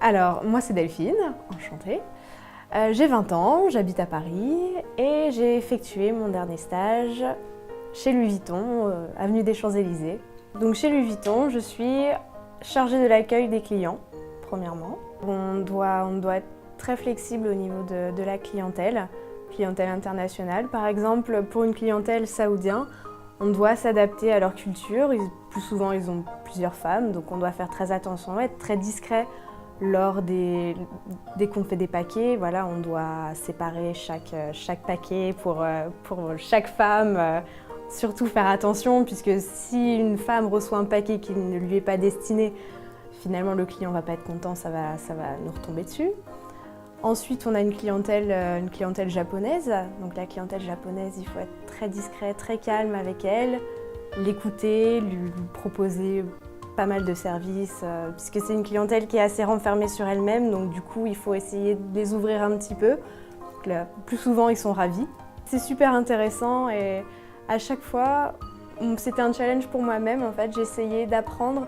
Alors, moi c'est Delphine, enchantée. J'ai 20 ans, j'habite à Paris et j'ai effectué mon dernier stage chez Louis Vuitton, avenue des Champs-Élysées. Donc chez Louis Vuitton, je suis chargée de l'accueil des clients, premièrement. On doit être très flexible au niveau de la clientèle internationale. Par exemple, pour une clientèle saoudienne, on doit s'adapter à leur culture. Plus souvent, ils ont plusieurs femmes, donc on doit faire très attention, être très discret lors dès qu'on fait des paquets. Voilà, on doit séparer chaque paquet pour chaque femme. Surtout faire attention, puisque si une femme reçoit un paquet qui ne lui est pas destiné, finalement le client ne va pas être content, ça va nous retomber dessus. Ensuite, on a une clientèle japonaise. Donc la clientèle japonaise, il faut être très discret, très calme avec elle, l'écouter, lui proposer pas mal de services, puisque c'est une clientèle qui est assez renfermée sur elle-même, donc du coup, il faut essayer de les ouvrir un petit peu. Donc là, plus souvent, ils sont ravis. C'est super intéressant et à chaque fois, c'était un challenge pour moi-même. En fait, j'essayais d'apprendre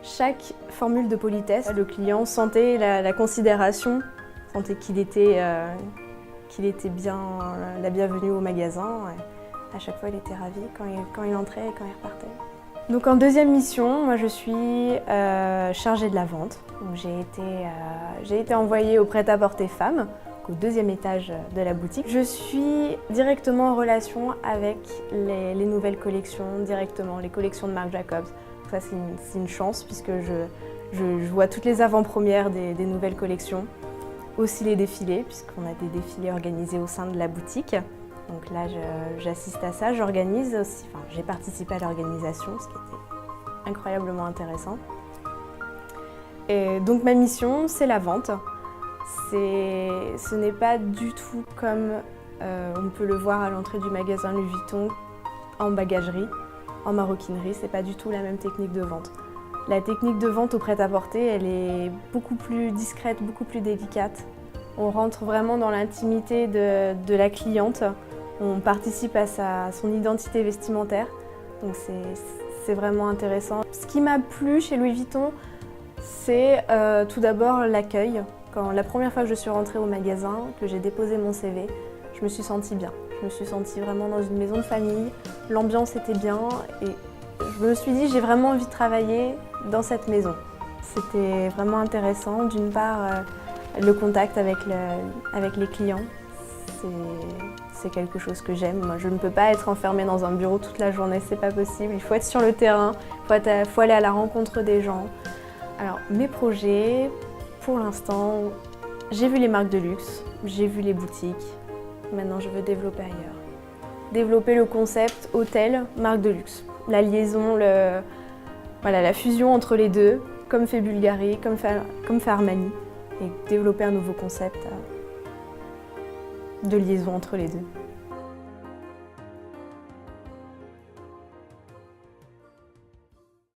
chaque formule de politesse. Le client sentait la considération, sentait qu'il était bien la bienvenue au magasin. Et à chaque fois, il était ravi quand il entrait et quand il repartait. Donc en deuxième mission, moi je suis chargée de la vente. J'ai été envoyée au prêt-à-porter femmes, au deuxième étage de la boutique. Je suis directement en relation avec les nouvelles collections, directement les collections de Marc Jacobs. Ça c'est une chance puisque je vois toutes les avant-premières des nouvelles collections. Aussi les défilés, puisqu'on a des défilés organisés au sein de la boutique. Donc là, j'assiste à ça, j'organise aussi, j'ai participé à l'organisation, ce qui était incroyablement intéressant. Et donc ma mission, c'est la vente. Ce n'est pas du tout comme on peut le voir à l'entrée du magasin Louis Vuitton, en bagagerie, en maroquinerie, c'est pas du tout la même technique de vente. La technique de vente au prêt-à-porter, elle est beaucoup plus discrète, beaucoup plus délicate. On rentre vraiment dans l'intimité de la cliente. On participe à son identité vestimentaire, donc c'est vraiment intéressant. Ce qui m'a plu chez Louis Vuitton, c'est tout d'abord l'accueil. La première fois que je suis rentrée au magasin, que j'ai déposé mon CV, je me suis sentie bien. Je me suis sentie vraiment dans une maison de famille, l'ambiance était bien et je me suis dit j'ai vraiment envie de travailler dans cette maison. C'était vraiment intéressant, d'une part le contact avec les clients. C'est quelque chose que j'aime. Moi, je ne peux pas être enfermée dans un bureau toute la journée, c'est pas possible. Il faut être sur le terrain, il faut aller à la rencontre des gens. Alors, mes projets, pour l'instant, j'ai vu les marques de luxe, j'ai vu les boutiques. Maintenant, je veux développer ailleurs. Développer le concept hôtel, marque de luxe. La liaison, la fusion entre les deux, comme fait Bulgari, comme fait Armani. Et développer un nouveau concept de liaison entre les deux.